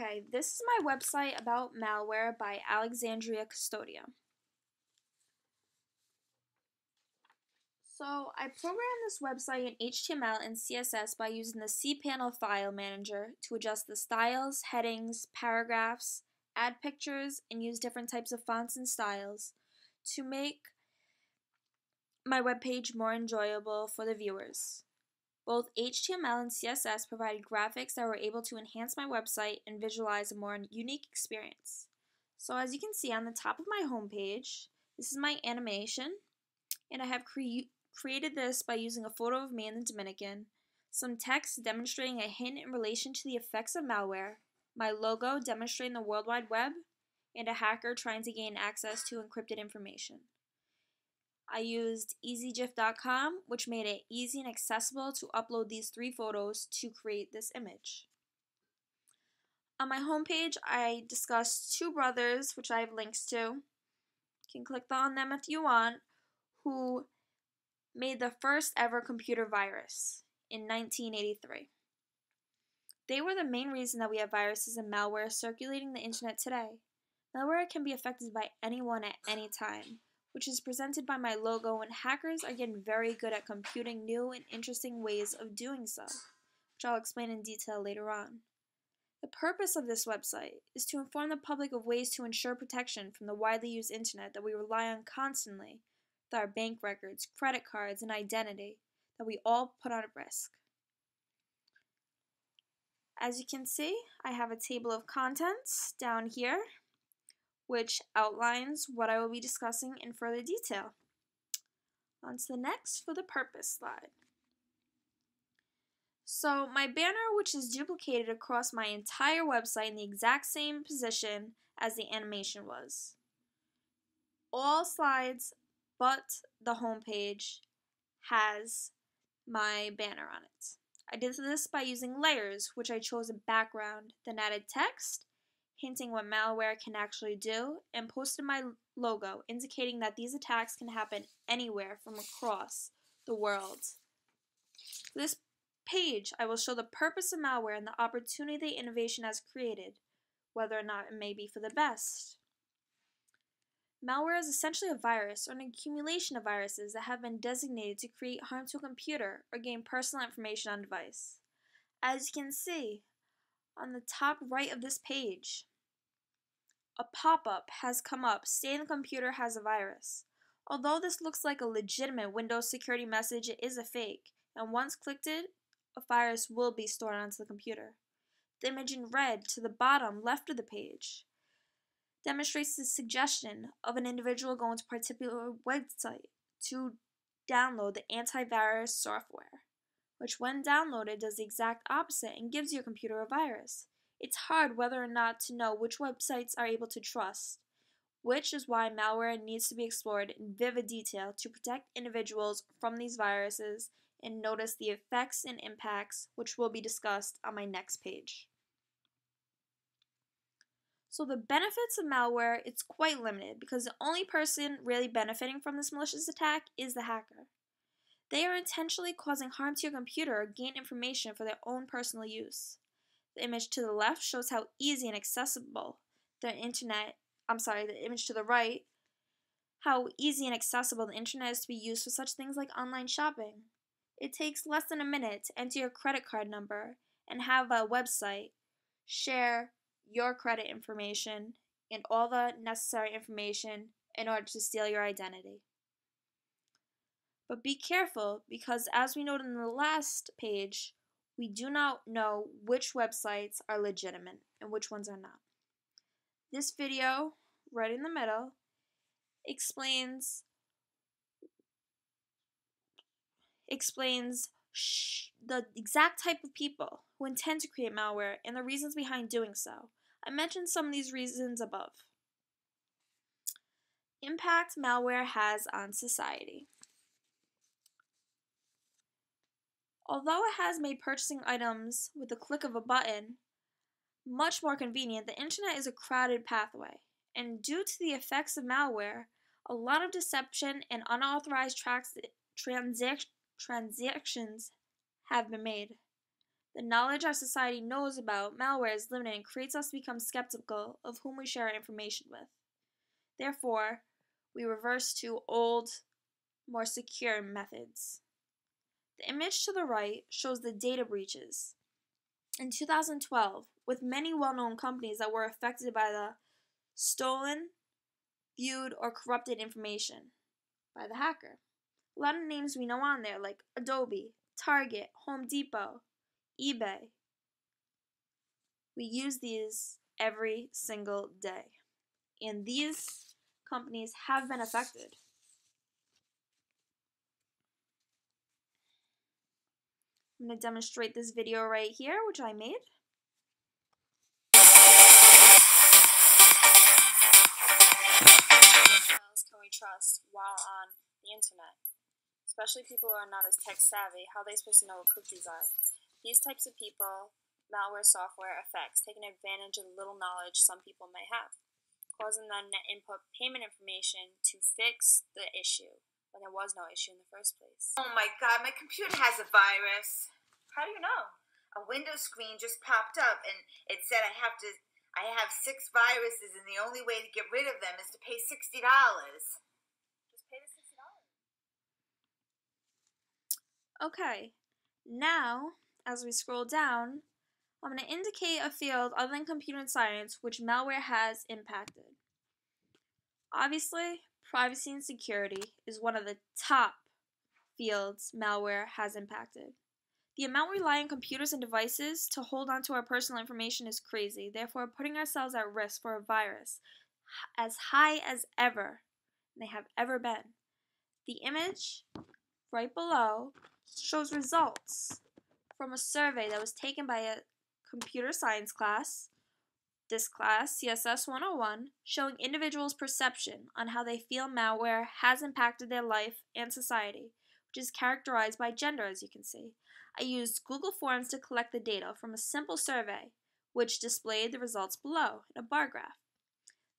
Okay, this is my website about malware by Alexandria Custodia. So I programmed this website in HTML and CSS by using the cPanel file manager to adjust the styles, headings, paragraphs, add pictures, and use different types of fonts and styles to make my webpage more enjoyable for the viewers. Both HTML and CSS provided graphics that were able to enhance my website and visualize a more unique experience. So as you can see on the top of my homepage, this is my animation, and I have created this by using a photo of me in the Dominican, some text demonstrating a hint in relation to the effects of malware, my logo demonstrating the World Wide Web, and a hacker trying to gain access to encrypted information. I used EasyGIF.com, which made it easy and accessible to upload these 3 photos to create this image. On my homepage, I discussed 2 brothers, which I have links to. You can click on them if you want, who made the first ever computer virus in 1983. They were the main reason that we have viruses and malware circulating the internet today. Malware can be affected by anyone at any time, which is presented by my logo, and hackers are getting very good at computing new and interesting ways of doing so, which I'll explain in detail later on. The purpose of this website is to inform the public of ways to ensure protection from the widely used internet that we rely on constantly with our bank records, credit cards, and identity that we all put on risk. As you can see, I have a table of contents down here which outlines what I will be discussing in further detail. On to the next for the purpose slide. So my banner, which is duplicated across my entire website in the exact same position as the animation was. All slides but the home page has my banner on it. I did this by using layers, which I chose a background, then added text, hinting what malware can actually do, and posted my logo, indicating that these attacks can happen anywhere from across the world. For this page, I will show the purpose of malware and the opportunity the innovation has created, whether or not it may be for the best. Malware is essentially a virus or an accumulation of viruses that have been designated to create harm to a computer or gain personal information on a device. As you can see on the top right of this page, a pop-up has come up stating the computer has a virus. Although this looks like a legitimate Windows security message, it is a fake, and once clicked a virus will be stored onto the computer. The image in red to the bottom left of the page demonstrates the suggestion of an individual going to a particular website to download the antivirus software, which when downloaded does the exact opposite and gives your computer a virus. It's hard whether or not to know which websites are able to trust, which is why malware needs to be explored in vivid detail to protect individuals from these viruses and notice the effects and impacts, which will be discussed on my next page. So the benefits of malware, it's quite limited because the only person really benefiting from this malicious attack is the hacker. They are intentionally causing harm to your computer or gain information for their own personal use. The image to the left shows how easy and accessible the image to the right, how easy and accessible the internet is to be used for such things like online shopping. It takes less than a minute to enter your credit card number and have a website share your credit information and all the necessary information in order to steal your identity. But be careful because, as we noted in the last page, we do not know which websites are legitimate and which ones are not. This video, right in the middle, explains the exact type of people who intend to create malware and the reasons behind doing so. I mentioned some of these reasons above. Impact malware has on society. Although it has made purchasing items with the click of a button much more convenient, the internet is a crowded pathway, and due to the effects of malware, a lot of deception and unauthorized transactions have been made. The knowledge our society knows about malware is limited and creates us to become skeptical of whom we share our information with. Therefore, we reverse to old, more secure methods. The image to the right shows the data breaches. In 2012, with many well-known companies that were affected by the stolen, viewed, or corrupted information by the hacker. A lot of names we know on there like Adobe, Target, Home Depot, eBay. We use these every single day. And these companies have been affected. I'm going to demonstrate this video right here, which I made. Can we trust while on the internet? Especially people who are not as tech savvy, how are they supposed to know what cookies are? These types of people, malware software affects, taking advantage of the little knowledge some people may have, causing them to input payment information to fix the issue when there was no issue in the first place. Oh my God, my computer has a virus. How do you know? A window screen just popped up and it said I have 6 viruses and the only way to get rid of them is to pay $60. Just pay the $60. Okay, now, as we scroll down, I'm going to indicate a field other than computer science which malware has impacted. Obviously, privacy and security is one of the top fields malware has impacted. The amount we rely on computers and devices to hold on to our personal information is crazy, therefore putting ourselves at risk for a virus as high as ever they have ever been. The image right below shows results from a survey that was taken by a computer science class, this class, CSS 101, showing individuals' perception on how they feel malware has impacted their life and society, which is characterized by gender, as you can see. I used Google Forms to collect the data from a simple survey, which displayed the results below in a bar graph.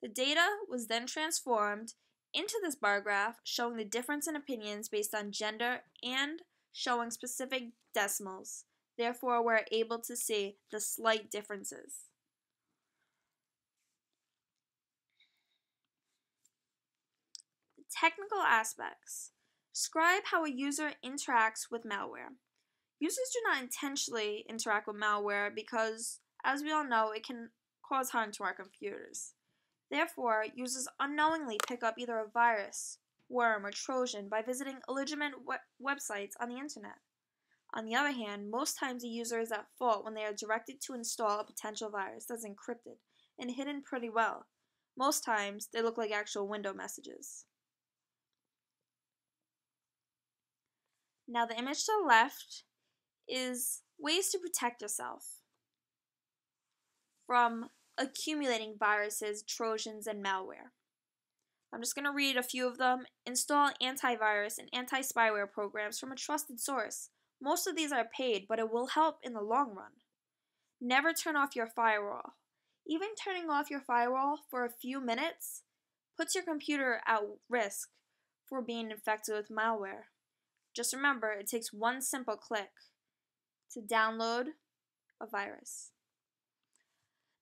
The data was then transformed into this bar graph, showing the difference in opinions based on gender and showing specific decimals. Therefore, we're able to see the slight differences. The technical aspects describe how a user interacts with malware. Users do not intentionally interact with malware because, as we all know, it can cause harm to our computers. Therefore, users unknowingly pick up either a virus, worm, or Trojan by visiting illegitimate websites on the internet. On the other hand, most times a user is at fault when they are directed to install a potential virus that's encrypted and hidden pretty well. Most times, they look like actual window messages. Now, the image to the left is ways to protect yourself from accumulating viruses, Trojans, and malware. I'm just going to read a few of them. Install antivirus and anti-spyware programs from a trusted source. Most of these are paid, but it will help in the long run. Never turn off your firewall. Even turning off your firewall for a few minutes puts your computer at risk for being infected with malware. Just remember, it takes one simple click to download a virus.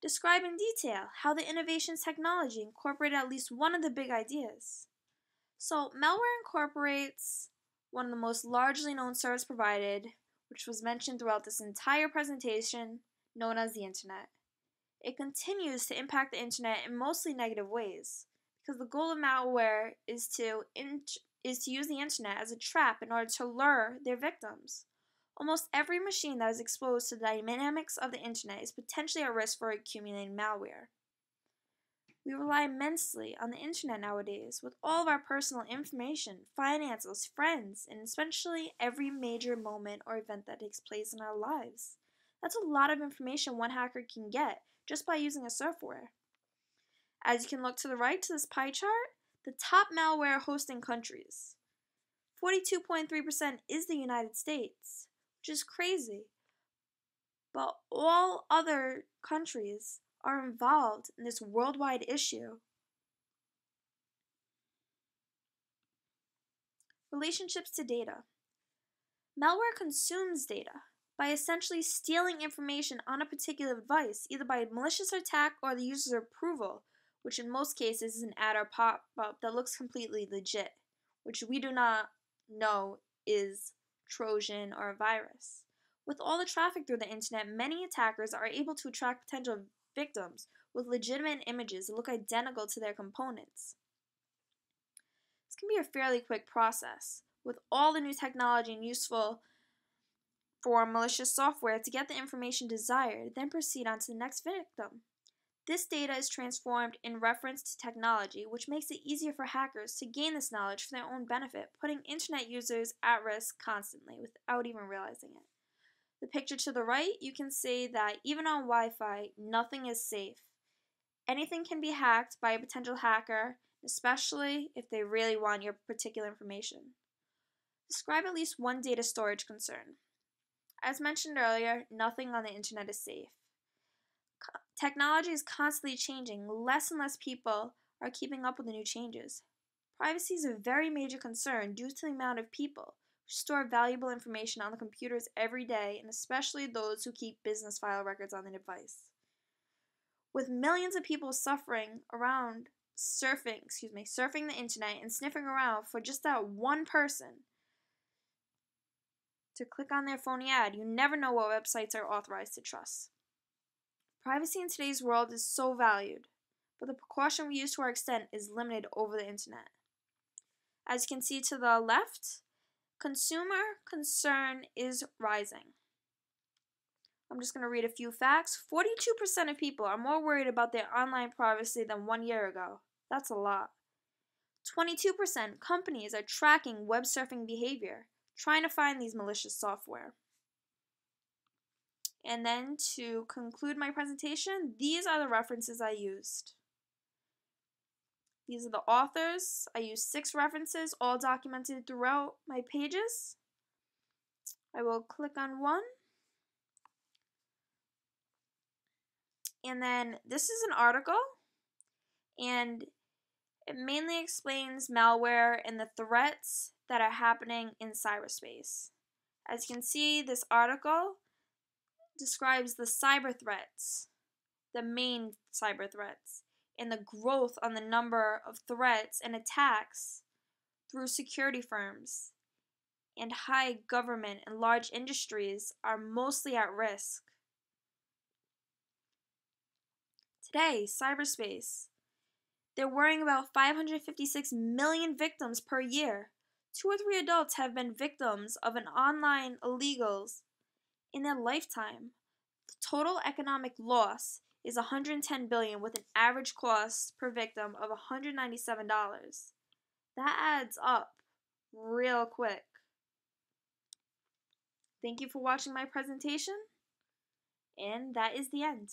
Describe in detail how the innovations technology incorporated at least one of the big ideas. So, malware incorporates one of the most largely known service provided, which was mentioned throughout this entire presentation, known as the internet. It continues to impact the internet in mostly negative ways, because the goal of malware is to use the internet as a trap in order to lure their victims. Almost every machine that is exposed to the dynamics of the internet is potentially at risk for accumulating malware. We rely immensely on the internet nowadays with all of our personal information, finances, friends, and especially every major moment or event that takes place in our lives. That's a lot of information one hacker can get just by using a software. As you can look to the right to this pie chart, the top malware hosting countries. 42.3% is the United States, which is crazy. But all other countries are involved in this worldwide issue. Relationships to data. Malware consumes data, by essentially stealing information on a particular device, either by a malicious attack or the user's approval, which in most cases is an ad or pop-up that looks completely legit, which we do not know is Trojan or a virus. With all the traffic through the internet, many attackers are able to attract potential victims with legitimate images that look identical to their components. This can be a fairly quick process, with all the new technology and useful for malicious software to get the information desired, then proceed on to the next victim. This data is transformed in reference to technology, which makes it easier for hackers to gain this knowledge for their own benefit, putting internet users at risk constantly without even realizing it. The picture to the right, you can see that even on Wi-Fi, nothing is safe. Anything can be hacked by a potential hacker, especially if they really want your particular information. Describe at least one data storage concern. As mentioned earlier, nothing on the internet is safe. Technology is constantly changing. Less and less people are keeping up with the new changes. Privacy is a very major concern due to the amount of people who store valuable information on the computers every day, and especially those who keep business file records on the device. With millions of people surfing the internet and sniffing around for just that one person to click on their phony ad, you never know what websites are authorized to trust. Privacy in today's world is so valued, but the precaution we use to our extent is limited over the internet. As you can see to the left, consumer concern is rising. I'm just going to read a few facts. 42% of people are more worried about their online privacy than 1 year ago. That's a lot. 22% companies are tracking web surfing behavior, trying to find these malicious software. And then to conclude my presentation, these are the references I used. These are the authors. I used 6 references, all documented throughout my pages. I will click on one. And then this is an article, and it mainly explains malware and the threats that are happening in cyberspace. As you can see, this article describes the cyber threats, the main cyber threats, and the growth on the number of threats and attacks through security firms and high government and large industries are mostly at risk. Today, cyberspace, they're worrying about 556 million victims per year. 2 or 3 adults have been victims of an online illegals in their lifetime. The total economic loss is $110 billion with an average cost per victim of $197. That adds up real quick. Thank you for watching my presentation, and that is the end.